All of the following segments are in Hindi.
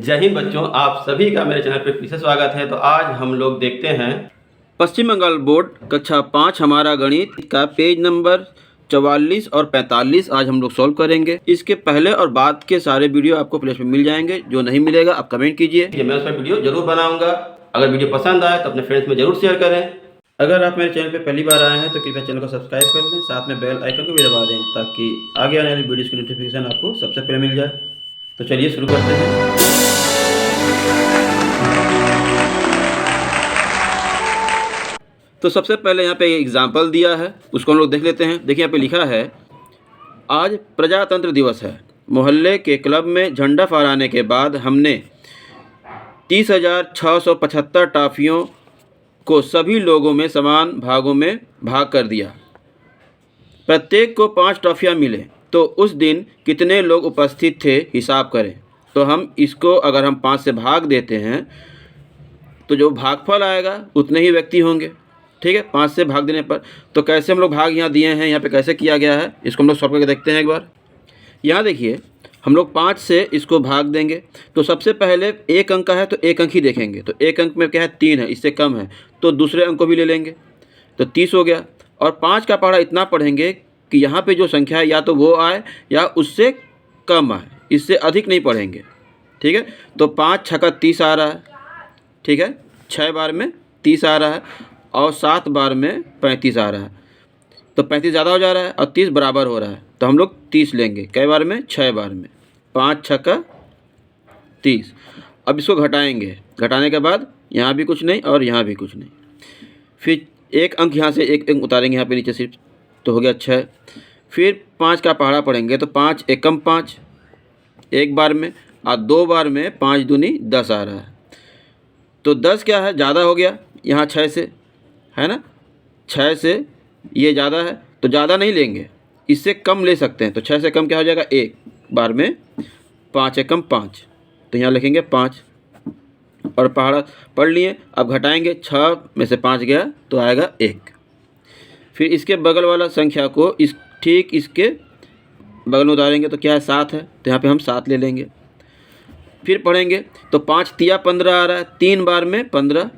जय हिंद बच्चों, आप सभी का मेरे चैनल पर फिर से स्वागत है। तो आज हम लोग देखते हैं पश्चिम बंगाल बोर्ड कक्षा 5 हमारा गणित का पेज नंबर 44 और 45 आज हम लोग सॉल्व करेंगे। इसके पहले और बाद के सारे वीडियो आपको प्लेलिस्ट में मिल जाएंगे। जो नहीं मिलेगा आप कमेंट कीजिए, मैं उस पर वीडियो जरूर बनाऊंगा। अगर वीडियो पसंद आए तो अपने फ्रेंड्स में जरूर शेयर करें। अगर आप मेरे चैनल पर पहली बार आए हैं तो कृपया चैनल को सब्सक्राइब कर लें, साथ में बेल आइकन को भी दबा दें ताकि आगे आने वाली वीडियोज़ की नोटिफिकेशन आपको सबसे पहले मिल जाए। तो चलिए शुरू करते हैं। तो सबसे पहले यहाँ पे एग्जाम्पल दिया है, उसको हम लोग देख लेते हैं। देखिए यहाँ पे लिखा है, आज प्रजातंत्र दिवस है। मोहल्ले के क्लब में झंडा फहराने के बाद हमने 30,675 टॉफियों को सभी लोगों में समान भागों में भाग कर दिया। प्रत्येक को 5 टॉफियाँ मिले तो उस दिन कितने लोग उपस्थित थे हिसाब करें। तो हम इसको अगर हम 5 से भाग देते हैं तो जो भागफल आएगा उतने ही व्यक्ति होंगे। ठीक है, 5 से भाग देने पर तो कैसे हम लोग भाग यहाँ दिए हैं, यहाँ पे कैसे किया गया है, इसको हम लोग सॉल्व करके देखते हैं एक बार। यहाँ देखिए हम लोग 5 से इसको भाग देंगे तो सबसे पहले एक अंक का है तो एक अंक ही देखेंगे। तो एक अंक में क्या है, 3 है, इससे कम है तो दूसरे अंक को भी ले लेंगे तो 30 हो गया। और 5 का पहाड़ा इतना पढ़ेंगे कि यहाँ पे जो संख्या है या तो वो आए या उससे कम आए, इससे अधिक नहीं पढ़ेंगे। ठीक है, तो 5 छक्का 30 आ रहा है। ठीक है, 6 बार में 30 आ रहा है और 7 बार में 35 आ रहा है। तो 35 ज़्यादा हो जा रहा है और 30 बराबर हो रहा है तो हम लोग 30 लेंगे। कई बार में, 6 बार में। 5 छक्का 30। अब इसको घटाएंगे, घटाने के बाद यहाँ भी कुछ नहीं और यहाँ भी कुछ नहीं। फिर एक अंक यहाँ से एक अंक उतारेंगे यहाँ पे नीचे सिर्फ, तो हो गया 6। फिर 5 का पहाड़ा पढ़ेंगे तो 5 एकम 5 एक बार में और 2 बार में 5 दूनी 10 आ रहा है। तो 10 क्या है, ज़्यादा हो गया यहाँ 6 से, है ना। 6 से ये ज़्यादा है तो ज़्यादा नहीं लेंगे, इससे कम ले सकते हैं। तो 6 से कम क्या हो जाएगा, एक बार में 5 एकम 5, तो यहाँ लिखेंगे 5 और पहाड़ा पढ़ लिए। अब घटाएंगे, 6 में से 5 गया तो आएगा 1। फिर इसके बगल वाला संख्या को ठीक इसके बगल में उतारेंगे तो क्या है, 7 है, तो यहाँ पे हम 7 ले लेंगे। फिर पढ़ेंगे तो 5 तिया 15 आ रहा है, 3 बार में 15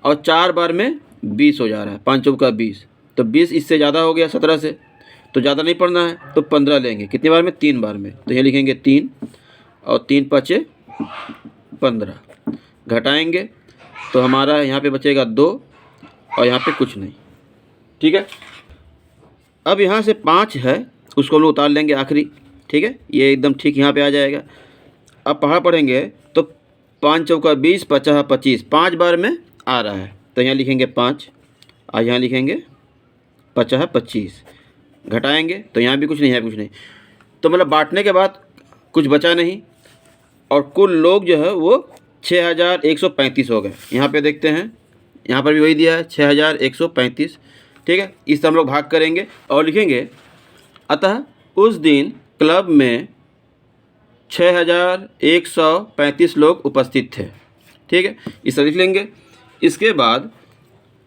और 4 बार में 20 हो जा रहा है। 5 चौका 20, तो 20 इससे ज़्यादा हो गया 17 से, तो ज़्यादा नहीं पढ़ना है तो 15 लेंगे। कितनी बार में, 3 बार में, तो ये लिखेंगे 3 और 3 5 15। घटाएंगे तो हमारा यहाँ पे बचेगा 2 और यहाँ पे कुछ नहीं। ठीक है, अब यहाँ से 5 है उसको हम लोग उतार लेंगे आखिरी। ठीक है, ये एकदम ठीक यहाँ पे आ जाएगा। अब पहाड़ा पढ़ेंगे तो 5 चौका 20, 50 25, 5 बार में आ रहा है तो यहाँ लिखेंगे 5 और यहाँ लिखेंगे 50 25। घटाएंगे तो यहाँ भी कुछ नहीं है, कुछ नहीं, तो मतलब बांटने के बाद कुछ बचा नहीं और कुल लोग जो है वो 6135 हो गए। यहाँ पे देखते हैं, यहाँ पर भी वही दिया है 6135। ठीक है, इससे हम लोग भाग करेंगे और लिखेंगे, अतः उस दिन क्लब में 6135 लोग उपस्थित थे। ठीक है, इसे लिख लेंगे। इसके बाद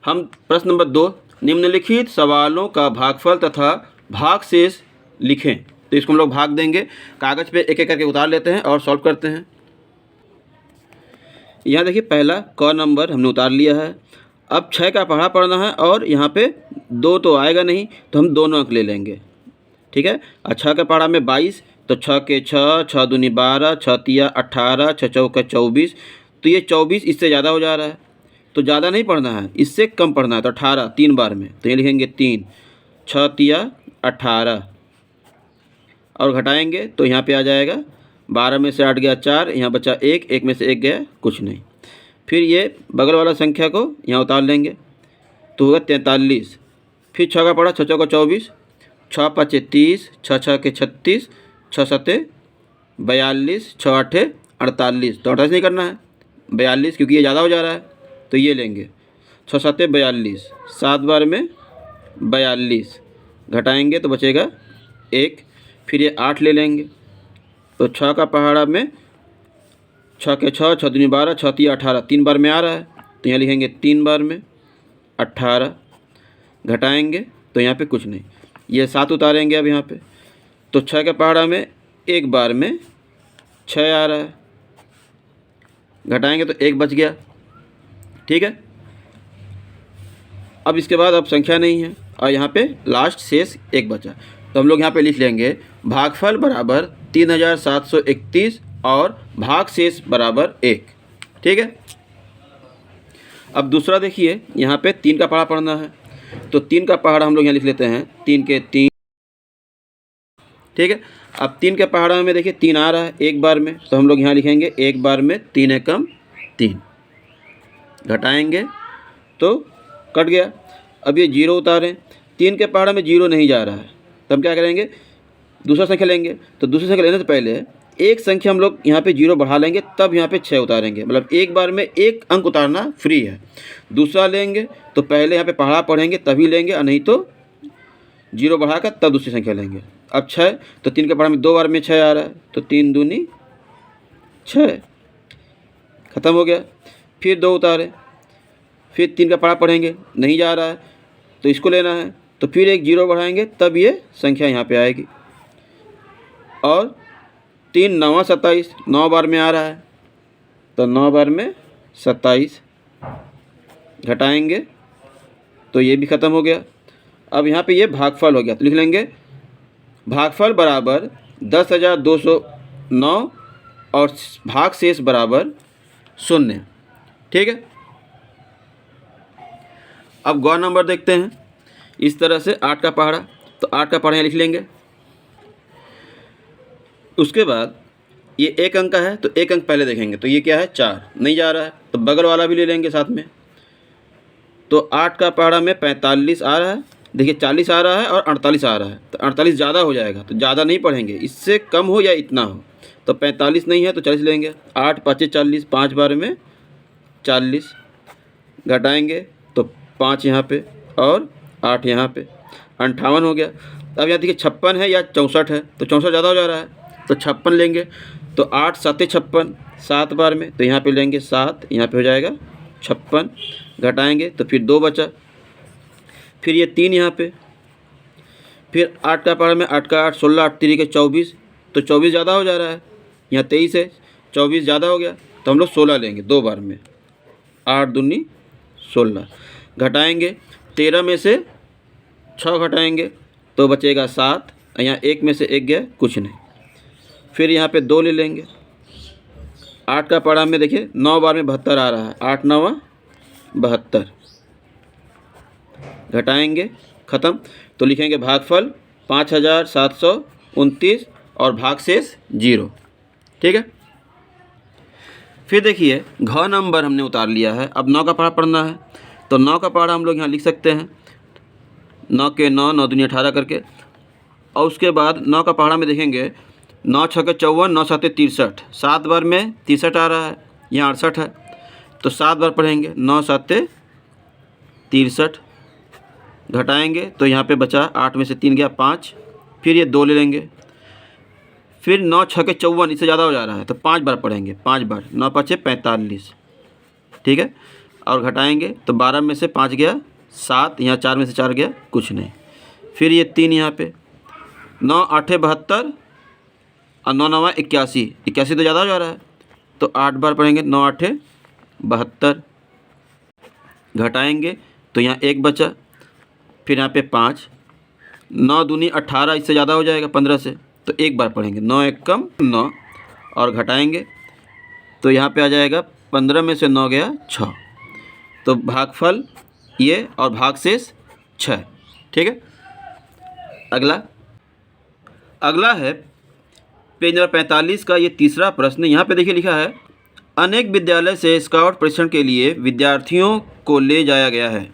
हम प्रश्न नंबर 2, निम्नलिखित सवालों का भागफल तथा भागशेष लिखें। तो इसको हम लोग भाग देंगे, कागज़ पे एक एक करके उतार लेते हैं और सॉल्व करते हैं। यहाँ देखिए पहला क नंबर हमने उतार लिया है। अब 6 का पहाड़ा पढ़ना है और यहाँ पे 2 तो आएगा नहीं तो हम दोनों अंक ले लेंगे। ठीक है, और 6 का पहाड़ा में 22, तो 6 के 6, 6 दूनी 12, 6 तिया 18, 6 चौका 24, तो ये 24 इससे ज़्यादा हो जा रहा है तो ज़्यादा नहीं पढ़ना है, इससे कम पढ़ना है। तो 18 3 बार में, तो ये लिखेंगे 3, 6 तिया 18 और घटाएंगे तो यहाँ पे आ जाएगा 12 में से 8 गया 4, यहाँ बचा 1, 1 में से 1 गया कुछ नहीं। फिर ये बगल वाला संख्या को यहाँ उतार लेंगे तो होगा 43। फिर 6 का पढ़ा, 6 चौका 24, 6 5 30, 6 6 के 36, 6 7 42, 6 8 48, तो 48 नहीं करना है, 42 क्योंकि ये ज़्यादा हो जा रहा है तो ये लेंगे। 6 7 42, 7 बार में 42। घटाएंगे तो बचेगा 1। फिर ये 8 ले लेंगे तो 6 का पहाड़ा में 6 के 6, 6 दूनी 12, 6 तिया 18, 3 बार में आ रहा है तो यहाँ लिखेंगे 3 बार में 18। घटाएंगे तो यहाँ पे कुछ नहीं, ये 7 उतारेंगे अब यहाँ पे, तो 6 के पहाड़ा में एक बार में 6 आ रहा है घटाएंगे तो 1 बच गया। ठीक है, अब इसके बाद अब संख्या नहीं है और यहाँ पे लास्ट शेष 1 बचा, तो हम लोग यहाँ पे लिख लेंगे भागफल बराबर 3731 और भागशेष बराबर 1। ठीक है, अब दूसरा देखिए, यहाँ पे 3 का पहाड़ा पढ़ना है, तो 3 का पहाड़ा हम लोग यहाँ लिख लेते हैं 3 के 3। ठीक है, अब 3 के पहाड़ा में देखिए 3 आ रहा है एक बार में, तो हम लोग यहाँ लिखेंगे एक बार में 3 एकम 3। घटाएंगे तो कट गया। अब ये 0 उतारें, 3 के पहाड़ा में 0 नहीं जा रहा है, तो हम क्या करेंगे, दूसरा संख्या लेंगे। तो दूसरी संख्या लेने से पहले एक संख्या हम लोग यहाँ पे 0 बढ़ा लेंगे, तब यहाँ पे 6 उतारेंगे, मतलब एक बार में 1 अंक उतारना फ्री है। दूसरा लेंगे तो पहले यहाँ पे पहाड़ा पढ़ेंगे तभी लेंगे, और नहीं तो 0 बढ़ाकर तब दूसरी संख्या लेंगे। अब 6, तो 3 के पहाड़ा में 2 बार में 6 आ रहा है, तो 3 दूनी 6, ख़त्म हो गया। फिर 2 उतारे, फिर 3 का पहाड़ा पढ़ेंगे, नहीं जा रहा है तो इसको लेना है, तो फिर एक 0 बढ़ाएंगे तब ये संख्या यहाँ पे आएगी। और 3 9 27, 9 बार में आ रहा है, तो 9 बार में 27। घटाएंगे तो ये भी ख़त्म हो गया। अब यहाँ पे ये भागफल हो गया, तो लिख लेंगे भागफल बराबर 10,209 और भागशेष बराबर 0। ठीक है, अब गौर नंबर देखते हैं। इस तरह से 8 का पहाड़ा, तो 8 का पहाड़ा लिख लेंगे। उसके बाद ये 1 अंक का है, तो 1 अंक पहले देखेंगे, तो ये क्या है 4, नहीं जा रहा है, तो बगल वाला भी ले लेंगे साथ में। तो 8 का पहाड़ा में 45 आ रहा है, देखिए 40 आ रहा है और 48 आ रहा है, तो 48 ज़्यादा हो जाएगा, तो ज़्यादा नहीं पढ़ेंगे, इससे कम हो या इतना हो। तो 45 नहीं है तो 40 लेंगे, 8 5 40, 5 बार में 40। घटाएंगे तो 5 यहाँ पे और 8 यहाँ पे, 58 हो गया। अब यहाँ देखिए 56 है या 64 है, तो 64 ज़्यादा हो जा रहा है, तो 56 लेंगे। तो 8 7 56, 7 बार में, तो यहाँ पे लेंगे 7, यहाँ पे हो जाएगा 56। घटाएंगे तो फिर 2 बचा, फिर ये 3 यहाँ पे, फिर 8 का पहाड़ा में 8 का 8, 16 8 3 के 24, तो 24 ज़्यादा हो जा रहा है, यहाँ 23 है, 24 ज़्यादा हो गया, तो हम लोग 16 लेंगे 2 बार में, 8 दूनी 16। घटाएंगे 13 में से 6 घटाएंगे तो बचेगा 7, यहाँ 1 में से 1 गया, कुछ नहीं। फिर यहाँ पे 2 ले लेंगे। 8 का पहाड़ा में देखिए 9 बार में 72 आ रहा है, 8 9 72। घटाएंगे, ख़त्म। तो लिखेंगे भागफल 5729 और भागशेष 0। ठीक है, फिर देखिए घ नंबर हमने उतार लिया है। अब 9 का पहाड़ा पढ़ना है, तो 9 का पहाड़ा हम लोग यहाँ लिख सकते हैं 9 के 9, 9 दूनी 18 करके। और उसके बाद 9 का पहाड़ा में देखेंगे 9 6 के 54, 9 7 63, 7 बार में 63 आ रहा है, यहाँ 68 है, तो 7 बार पढ़ेंगे, 9 7 63। घटाएंगे तो यहाँ पे बचा 8 में से 3 गया 5, फिर ये 2 ले लेंगे। फिर 9 6 के 54, इससे ज़्यादा हो जा रहा है, तो 5 बार पढ़ेंगे, 5 बार, 9 5 45। ठीक है, और घटाएंगे तो 12 में से 5 गया 7, यहाँ 4 में से 4 गया, कुछ नहीं। फिर ये 3 यहाँ पे, 9 8 72 और 9 9 81, 81 तो ज़्यादा हो जा रहा है, तो 8 बार पढ़ेंगे, 9 8 72। घटाएंगे तो यहाँ 1 बचा, फिर यहाँ पे 5, 9 दूनी 18, इससे ज़्यादा हो जाएगा 15 से, तो 1 बार पढ़ेंगे, 9 1 कम 9। और घटाएंगे तो यहाँ पे आ जाएगा 15 में से 9 गया 6, तो भागफल ये और भागशेष 6। ठीक है, अगला है पेज नंबर 45 का ये तीसरा प्रश्न। यहाँ पे देखिए लिखा है, अनेक विद्यालय से स्काउट प्रशिक्षण के लिए विद्यार्थियों को ले जाया गया है।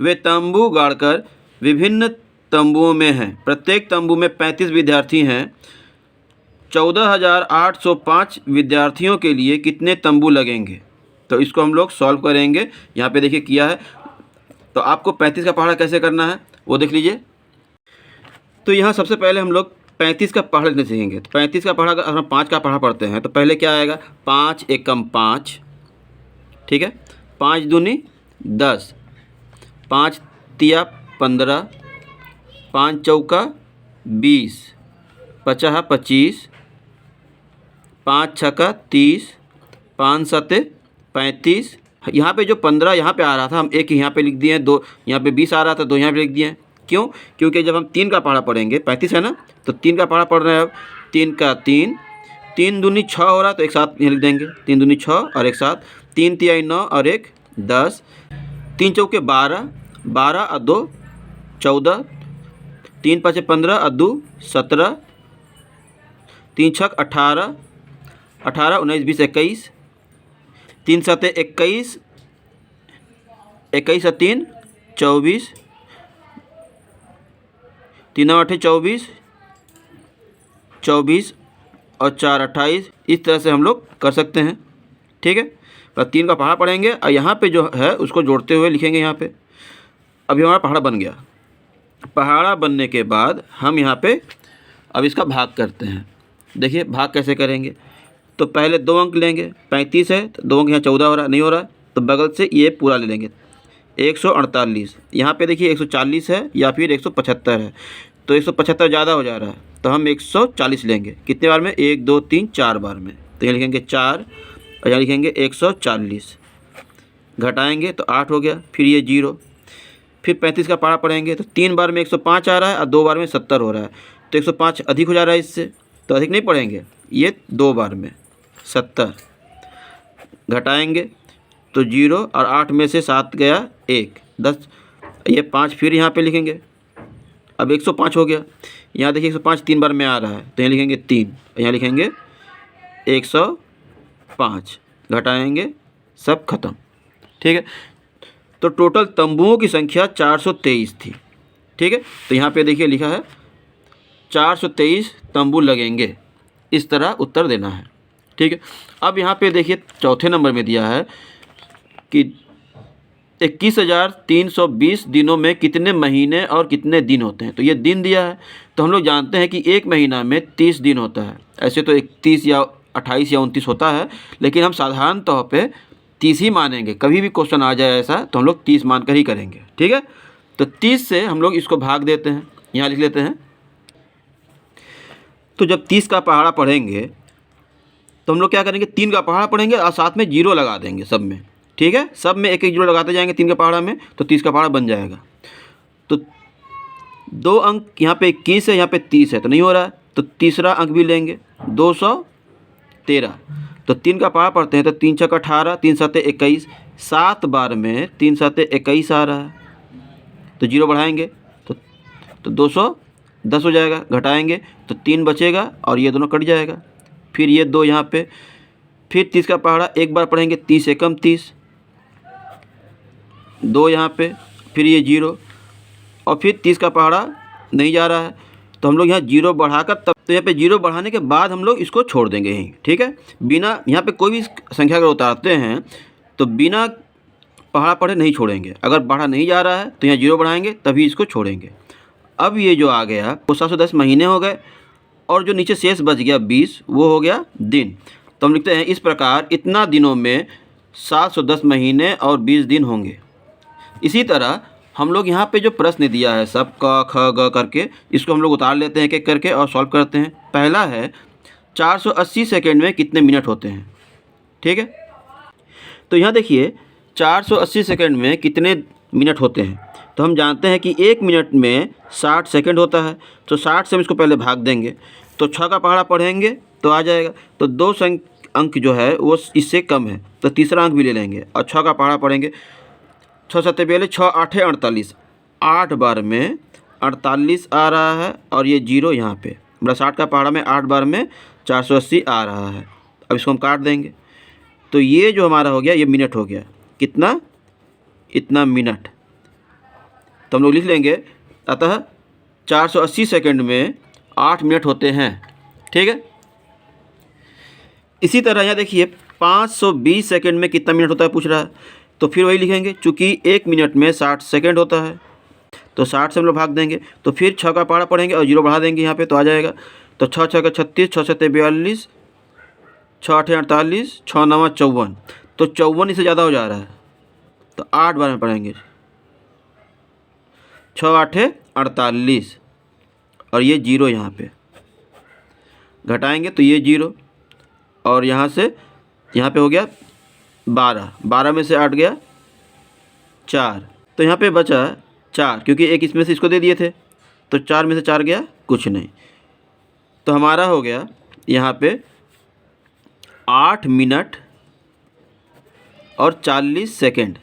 वे तंबू गाड़कर विभिन्न तंबुओं में हैं। प्रत्येक तंबू में 35 विद्यार्थी हैं। 14,805 विद्यार्थियों के लिए कितने तंबू लगेंगे? तो इसको हम लोग सॉल्व करेंगे। यहाँ पे देखिए किया है, तो आपको 35 का पहाड़ा कैसे करना है वो देख लीजिए। तो यहाँ सबसे पहले हम लोग 35 का पहाड़ा लिखने सीखेंगे। तो 35 का पहाड़ा अगर हम 5 का पहाड़ा पढ़ते हैं तो पहले क्या आएगा, 5 एकम 5, ठीक है, 5 दूनी 10, 5 तिया 15, 5 चौका 20, 50 25, 5 छक्का 30, 5 सते 35, यहाँ पे जो 15 यहाँ पे आ रहा था, हम एक यहाँ पे लिख दिए हैं, 2 यहाँ पे 20 आ रहा था, 2 यहाँ पे लिख दिए हैं। क्यों? क्योंकि जब हम 3 का पहाड़ा पढ़ेंगे, 35 है ना, तो 3 का पहाड़ा पढ़ रहे हैं अब, 3 का 3, 3 दूनी 6 हो रहा है, तो एक साथ यहाँ लिख देंगे, 3 दूनी 6 और एक साथ, 3 तिहाई 9 और 1 10, 3 चौके 12, 12 और 2 14, 3 पाँचे 15 और 2 17, 3 छक 18, 18 19 20 21, 3 सते 21, 21 और 3 24, 3 आठे 24, 24 और 4 28। इस तरह से हम लोग कर सकते हैं। ठीक है, तो 3 का पहाड़ा पढ़ेंगे और यहाँ पे जो है उसको जोड़ते हुए लिखेंगे यहाँ पे। अभी हमारा पहाड़ा बन गया। पहाड़ा बनने के बाद हम यहाँ पे अब इसका भाग करते हैं। देखिए भाग कैसे करेंगे। तो पहले 2 अंक लेंगे, 35 है तो 2 अंक यहाँ 14 हो रहा, नहीं हो रहा, तो बगल से ये पूरा ले लेंगे 148। यहाँ पे देखिए 140 है या फिर 175 है, तो 175 ज़्यादा हो जा रहा है, तो हम 140 लेंगे। कितने बार में? 1 2 3 4 बार में। तो यहाँ लिखेंगे 4 और यहाँ लिखेंगे 140। घटाएंगे तो 8 हो गया, फिर ये 0। फिर 35 का पहाड़ा पढ़ेंगे तो 3 बार में 105 आ रहा है और 2 बार में 70 हो रहा है, तो 105 अधिक हो जा रहा है इससे, तो अधिक नहीं पढ़ेंगे। ये 2 बार में 70, घटाएंगे तो 0 और 8 में से 7 गया 1 10, ये 5 फिर यहाँ पे लिखेंगे। अब 105 हो गया। यहाँ देखिए 105 3 बार में आ रहा है, तो यहाँ लिखेंगे 3, यहाँ लिखेंगे 105, घटाएंगे, सब खत्म। ठीक है, तो टोटल तंबुओं की संख्या 423 थी। ठीक है, तो यहाँ पे देखिए लिखा है 423 तंबू लगेंगे। इस तरह उत्तर देना है। ठीक है, अब यहाँ पे देखिए चौथे नंबर में दिया है कि 21,320 दिनों में कितने महीने और कितने दिन होते हैं। तो ये दिन दिया है, तो हम लोग जानते हैं कि एक महीना में 30 दिन होता है। ऐसे तो 31 या 28 या 29 होता है, लेकिन हम साधारण तौर पे 30 ही मानेंगे। कभी भी क्वेश्चन आ जाए ऐसा तो हम लोग 30 मानकर ही करेंगे। ठीक है, तो 30 से हम लोग इसको भाग देते हैं, यहाँ लिख लेते हैं। तो जब 30 का पहाड़ा पढ़ेंगे तो हम लोग क्या करेंगे, 3 का पहाड़ा पढ़ेंगे और साथ में 0 लगा देंगे सब में। ठीक है, सब में एक एक 0 लगाते जाएंगे 3 का पहाड़ा में, तो 30 का पहाड़ा बन जाएगा। तो 2 अंक यहाँ पे 21 है, यहाँ पे 30 है, तो नहीं हो रहा है, तो तीसरा अंक भी लेंगे 213। तो 3 का पहाड़ा पढ़ते हैं तो 3 छक 18, 3 सते 21, 7 बार में 3 सते 21 आ रहा है, तो 0 बढ़ाएंगे तो 210 हो जाएगा। घटाएंगे तो 3 बचेगा और ये दोनों कट जाएगा। फिर ये 2 यहाँ पे, फिर 30 का पहाड़ा एक बार पढ़ेंगे, 30 एकम 30, 2 यहाँ पे, फिर ये 0 और फिर 30 का पहाड़ा नहीं जा रहा है, तो हम लोग यहाँ 0 बढ़ाकर तब, तो यहाँ पे 0 बढ़ाने के बाद हम लोग इसको छोड़ देंगे यहीं। ठीक है, बिना यहाँ पे कोई भी संख्या अगर उतारते हैं तो बिना पहाड़ा पढ़े नहीं छोड़ेंगे। अगर बढ़ा नहीं जा रहा है तो यहाँ 0 बढ़ाएंगे तभी इसको छोड़ेंगे। अब ये जो आ गया वो 710 महीने हो गए और जो नीचे शेष बच गया 20, वो हो गया दिन। तो हम लिखते हैं इस प्रकार इतना दिनों में 710 महीने और 20 दिन होंगे। इसी तरह हम लोग यहाँ पे जो प्रश्न दिया है सब क ख ग करके, इसको हम लोग उतार लेते हैं एक एक करके और सॉल्व करते हैं। पहला है 480 सेकेंड में कितने मिनट होते हैं। ठीक है, तो यहाँ देखिए 480 सेकेंड में कितने मिनट होते हैं, तो हम जानते हैं कि 1 मिनट में 60 सेकेंड होता है, तो 60 से हम इसको पहले भाग देंगे, तो 6 का पहाड़ा पढ़ेंगे तो आ जाएगा। तो 2 अंक जो है वो इससे कम है, तो तीसरा अंक भी ले लेंगे और 6 का पहाड़ा पढ़ेंगे। 6 सत्ते 42, 6 आठे 48, 8 बार में 48 आ रहा है और ये 0 यहाँ पे, मतलब 60 का पहाड़ा में 8 बार में 480 आ रहा है। अब इसको हम काट देंगे, तो ये जो हमारा हो गया ये मिनट हो गया। कितना? इतना मिनट। तो हम लोग लिख लेंगे, अतः 480 सेकंड में 8 मिनट होते हैं। ठीक है, इसी तरह यहाँ देखिए 520 सेकंड में कितना मिनट होता है पूछ रहा है, तो फिर वही लिखेंगे। चूँकि 1 मिनट में 60 सेकंड होता है तो 60 से हम लोग भाग देंगे, तो फिर 6 का पहाड़ा पढ़ेंगे और 0 बढ़ा देंगे यहाँ पे, तो आ जाएगा। तो 6 6 का 36, 6 सत्ते 42, 6 आठे 48, 6 9 54, तो 54 इससे ज़्यादा हो जा रहा है, तो 8 बार में पढ़ेंगे। 6 आठे 48 और ये 0 यहाँ पे, घटाएंगे तो ये 0 और यहाँ से यहाँ पे हो गया 12, 12 में से 8 गया 4, तो यहाँ पे बचा 4, क्योंकि एक इसमें से इसको दे दिए थे, तो 4 में से 4 गया कुछ नहीं। तो हमारा हो गया यहाँ पे 8 मिनट और 40 सेकेंड।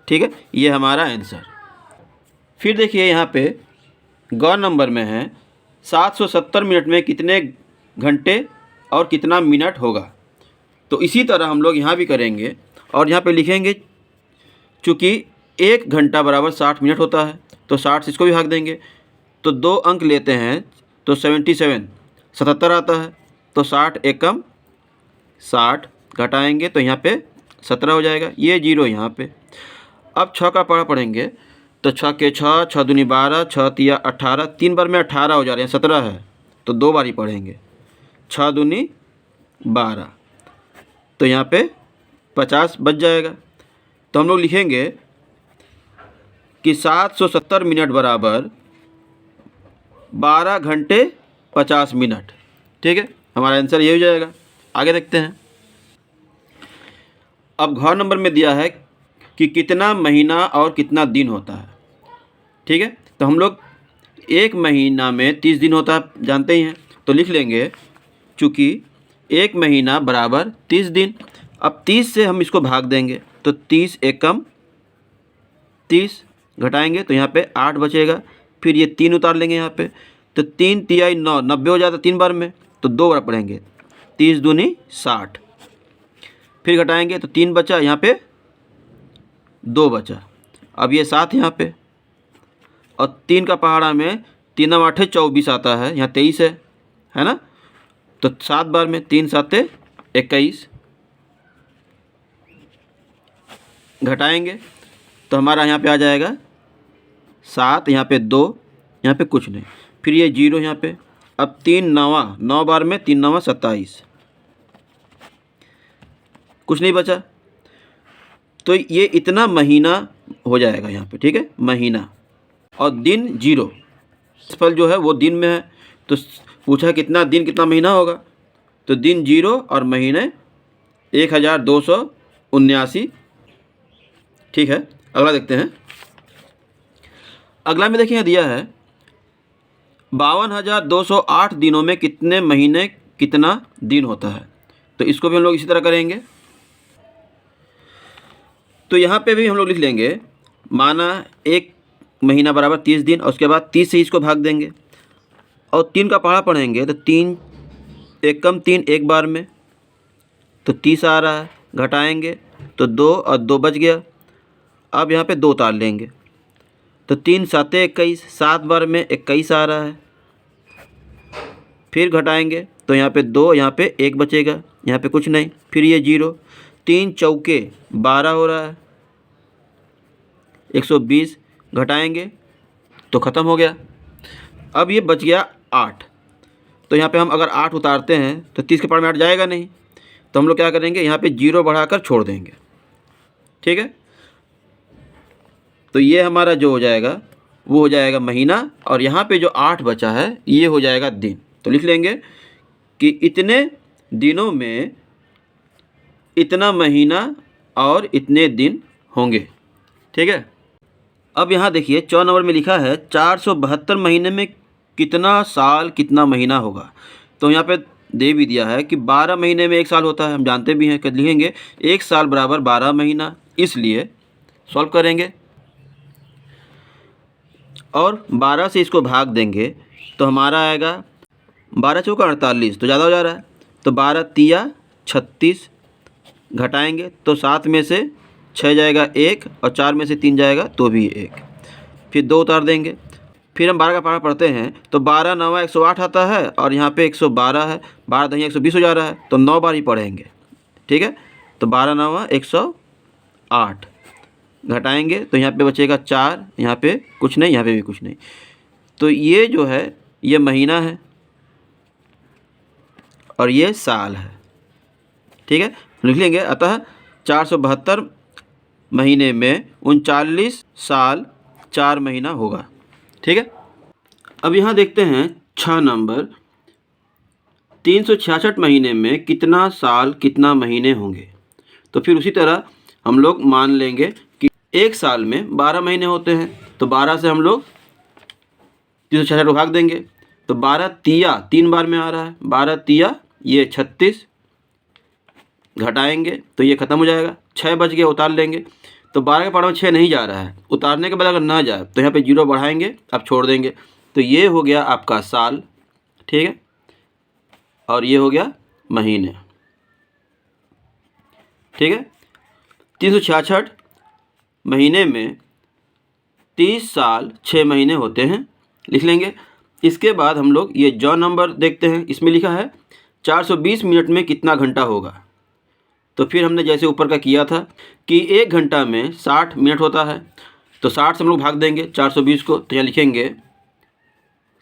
ठीक है, ये हमारा आंसर। फिर देखिए यहाँ पे ग नंबर में है 770 मिनट में कितने घंटे और कितना मिनट होगा। तो इसी तरह हम लोग यहाँ भी करेंगे और यहाँ पे लिखेंगे, चूँकि 1 घंटा बराबर 60 मिनट होता है, तो 60 से इसको भी भाग देंगे, तो 2 अंक लेते हैं तो 77 आता है, तो 60 एकम 60 घटाएंगे तो यहाँ पे 17 हो जाएगा, ये 0 यहाँ पे। अब 6 का पढ़ा पढ़ेंगे तो 6 के 6, 6 दूनी 12, 6 तिया 18, 3 बार में 18 हो जा रहे हैं, 17 है तो 2 बार ही पढ़ेंगे, 6 दूनी 12, तो यहाँ पे 50 बच जाएगा। तो हम लोग लिखेंगे कि 770 मिनट बराबर 12 घंटे 50 मिनट। ठीक है, हमारा आंसर ये हो जाएगा। आगे देखते हैं। अब घ नंबर में दिया है कि कितना महीना और कितना दिन होता है। ठीक है, तो हम लोग 1 महीना में 30 दिन होता है, जानते ही हैं, तो लिख लेंगे चूँकि 1 महीना बराबर 30 दिन। अब 30 से हम इसको भाग देंगे, तो 30 एकम 30 घटाएंगे तो यहाँ पे 8 बचेगा, फिर ये 3 उतार लेंगे यहाँ पे, तो 3 तिहाई 9, 90 हो जाता 3 बार में, तो 2 बार पढ़ेंगे, 30 दूनी 60, फिर घटाएंगे तो 3 बचा, यहाँ पे 2 बचा, अब ये 7 यहाँ पे, और 3 का पहाड़ा में 3 8 24 आता है, यहाँ 23 है ना, तो 7 बार में 3 7 21, घटाएंगे तो हमारा यहाँ पे आ जाएगा 7, यहाँ पे 2, यहाँ पे कुछ नहीं, फिर ये 0 यहाँ पे। अब 3 9, 9 बार में 3 9 27, कुछ नहीं बचा, तो ये इतना महीना हो जाएगा यहाँ पे। ठीक है, महीना और दिन 0, फल जो है वो दिन में है, तो पूछा कितना दिन कितना महीना होगा, तो दिन 0 और महीने 1279। ठीक है, अगला देखते हैं। अगला में देखिए यहाँ दिया है 52,208 दिनों में कितने महीने कितना दिन होता है। तो इसको भी हम लोग इसी तरह करेंगे। तो यहाँ पे भी हम लोग लिख लेंगे, माना 1 महीना बराबर 30 दिन, और उसके बाद 30 से इसको भाग देंगे और 3 का पहाड़ा पढ़ेंगे, तो 3 एकम 3 एक बार में, तो 30 आ रहा है, घटाएंगे तो 2 और 2 बच गया। अब यहाँ पे 2 उतार लेंगे, तो 3 7 21, 7 बार में 21 आ रहा है, फिर घटाएंगे तो यहाँ पे 2, यहाँ पे 1 बचेगा, यहाँ पे कुछ नहीं, फिर ये 0, 3 चौके 12 हो रहा है, 120, घटाएंगे तो ख़त्म हो गया। अब ये बच गया 8, तो यहाँ पे हम अगर 8 उतारते हैं तो 30 के पार में 8 जाएगा नहीं, तो हम लोग क्या करेंगे, यहाँ पे 0 बढ़ाकर छोड़ देंगे। ठीक है, तो ये हमारा जो हो जाएगा वो हो जाएगा महीना, और यहाँ पे जो 8 बचा है ये हो जाएगा दिन। तो लिख लेंगे कि इतने दिनों में इतना महीना और इतने दिन होंगे। ठीक है, अब यहाँ देखिए 4 नंबर में लिखा है 472 महीने में कितना साल कितना महीना होगा। तो यहाँ पे दे भी दिया है कि 12 महीने में 1 साल होता है, हम जानते भी हैं कि लिखेंगे 1 साल बराबर 12 महीना, इसलिए सॉल्व करेंगे और 12 से इसको भाग देंगे तो हमारा आएगा 12 चौका 48, तो ज़्यादा हो जा रहा है, तो 12 तिया 36, घटाएंगे तो 7 में से 6 जाएगा 1, और 4 में से 3 जाएगा तो भी 1, फिर 2 उतार देंगे, फिर हम 12 का पहाड़ा पढ़ते हैं, तो 12 9 108 आता है, और यहाँ पे 112 है, 12 दही 120 हो जा रहा है, तो 9 बार ही पढ़ेंगे। ठीक है, तो 12 9 108, घटाएंगे तो यहाँ पे बचेगा 4, यहाँ पे कुछ नहीं, यहाँ पे भी कुछ नहीं, तो ये जो है ये महीना है और ये साल है। ठीक है, लिख लेंगे, अतः 472 महीने में 39 साल 4 महीना होगा। ठीक है, अब यहाँ देखते हैं 6 नंबर, 366 महीने में कितना साल कितना महीने होंगे। तो फिर उसी तरह हम लोग मान लेंगे कि एक साल में 12 महीने होते हैं, तो 12 से हम लोग 366 को भाग देंगे। तो 12 तिया 3 बार में आ रहा है, 12 तिया ये 36, घटाएंगे तो ये ख़त्म हो जाएगा। 6 बच गया, उतार लेंगे। तो 12 के पहाड़ में 6 नहीं जा रहा है, उतारने के बाद अगर ना जाए तो यहाँ पे 0 बढ़ाएंगे, अब छोड़ देंगे। तो ये हो गया आपका साल, ठीक है, और ये हो गया महीने, ठीक है। 366 महीने में 30 साल 6 महीने होते हैं, लिख लेंगे। इसके बाद हम लोग ये जॉ नंबर देखते हैं। इसमें लिखा है 420 मिनट में कितना घंटा होगा। तो फिर हमने जैसे ऊपर का किया था कि 1 घंटा में 60 मिनट होता है, तो 60 से हम लोग भाग देंगे 420 को। तो यहाँ लिखेंगे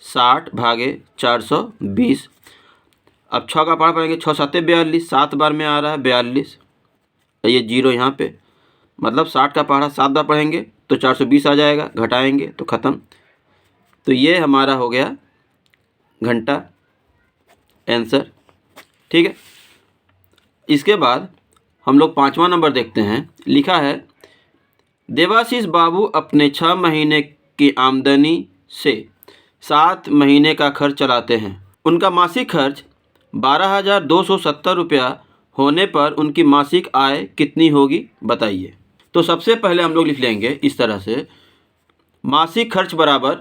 60 भागे 420। अब 6 का पहाड़ पड़ेंगे, 6 7 42, 7 बार में आ रहा है 42, ये 0 यहाँ पे, मतलब 60 का पहाड़ा 7 बार पढ़ेंगे तो 420 आ जाएगा, घटाएंगे तो ख़त्म। तो ये हमारा हो गया घंटा आंसर, ठीक है। इसके बाद हम लोग 5वां नंबर देखते हैं। लिखा है देवाशीष बाबू अपने 6 महीने की आमदनी से 7 महीने का खर्च चलाते हैं। उनका मासिक खर्च 12,270 रुपया होने पर उनकी मासिक आय कितनी होगी बताइए। तो सबसे पहले हम लोग लिख लेंगे इस तरह से, मासिक खर्च बराबर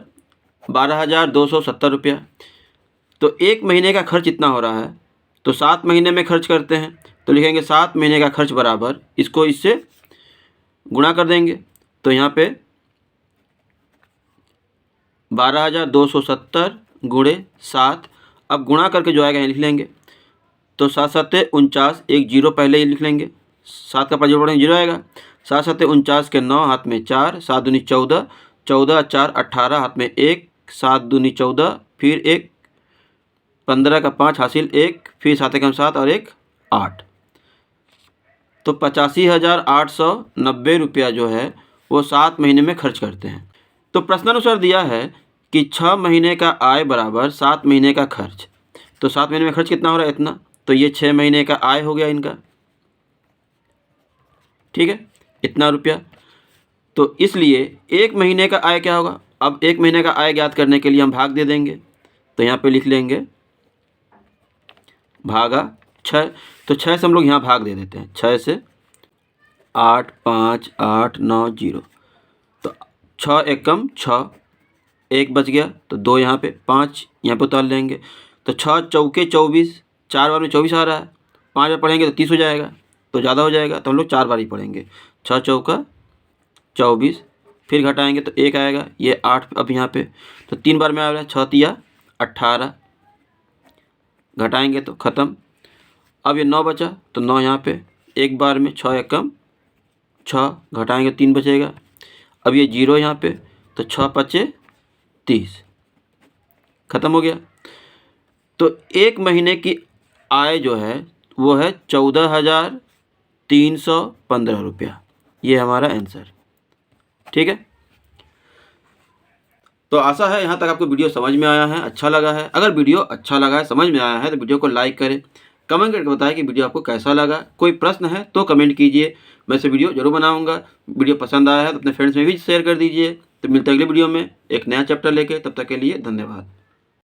12,270 रुपया। तो 1 महीने का खर्च इतना हो रहा है, तो 7 महीने में खर्च करते हैं, तो लिखेंगे 7 महीने का खर्च बराबर, इसको इससे गुणा कर देंगे। तो यहाँ पे 12,270 गुणे 7, अब गुणा करके जो आएगा यहाँ लिख लेंगे। तो 7 7 49, एक 0 पहले ही लिख लेंगे, 7 का 5 जोड़ पड़ेंगे 0 आएगा। 7 7 49 के 9, हाथ में 4, 7 दूनी 14, 14 4 18, हाथ में 1, 7 दूनी 14, फिर 1 15 का 5 हासिल 1, फिर 7 एकम 7 और 1 8। तो 85,890 रुपया जो है वो 7 महीने में खर्च करते हैं। तो प्रश्नानुसार दिया है कि 6 महीने का आय बराबर 7 महीने का खर्च। तो 7 महीने में खर्च कितना हो रहा है, इतना। तो ये 6 महीने का आय हो गया इनका, ठीक है, इतना रुपया। तो इसलिए 1 महीने का आय क्या होगा। अब 1 महीने का आय ज्ञात करने के लिए हम भाग दे देंगे। तो यहाँ पे लिख लेंगे भागा 6। तो 6 से हम लोग यहाँ भाग दे देते हैं, 6 से 8 5 8 9 0। तो 6 एकम 6, 1 बच गया, तो 2 यहाँ पे, 5 यहाँ पे उतार लेंगे। तो 6 चौके 24, 4 बार में 24 आ रहा है, 5 बार पढ़ेंगे तो 30 हो जाएगा, तो ज़्यादा हो जाएगा, तो हम लोग 4 बार ही पढ़ेंगे। 6 चौका 24, फिर घटाएंगे तो 1 आएगा, ये 8 अब यहाँ पे, तो 3 बार में आ रहा है, 6 तिया 18, घटाएंगे तो ख़त्म। अब ये 9 बचा, तो 9 यहाँ पे, 1 बार में 6 एकम 6, घटाएंगे 3 बचेगा। अब ये 0 यहाँ पे, तो 6 पचे 30, ख़त्म हो गया। तो 1 महीने की आय जो है वो है 14,315 रुपया। ये हमारा आंसर, ठीक है। तो आशा है यहाँ तक आपको वीडियो समझ में आया है, अच्छा लगा है। अगर वीडियो अच्छा लगा है, समझ में आया है, तो वीडियो को लाइक करें, कमेंट करके बताएं कि वीडियो आपको कैसा लगा। कोई प्रश्न है तो कमेंट कीजिए, मैं इसे वीडियो जरूर बनाऊंगा। वीडियो पसंद आया है तो अपने फ्रेंड्स में भी शेयर कर दीजिए। तो मिलते हैं अगले वीडियो में एक नया चैप्टर लेके, तब तक के लिए धन्यवाद।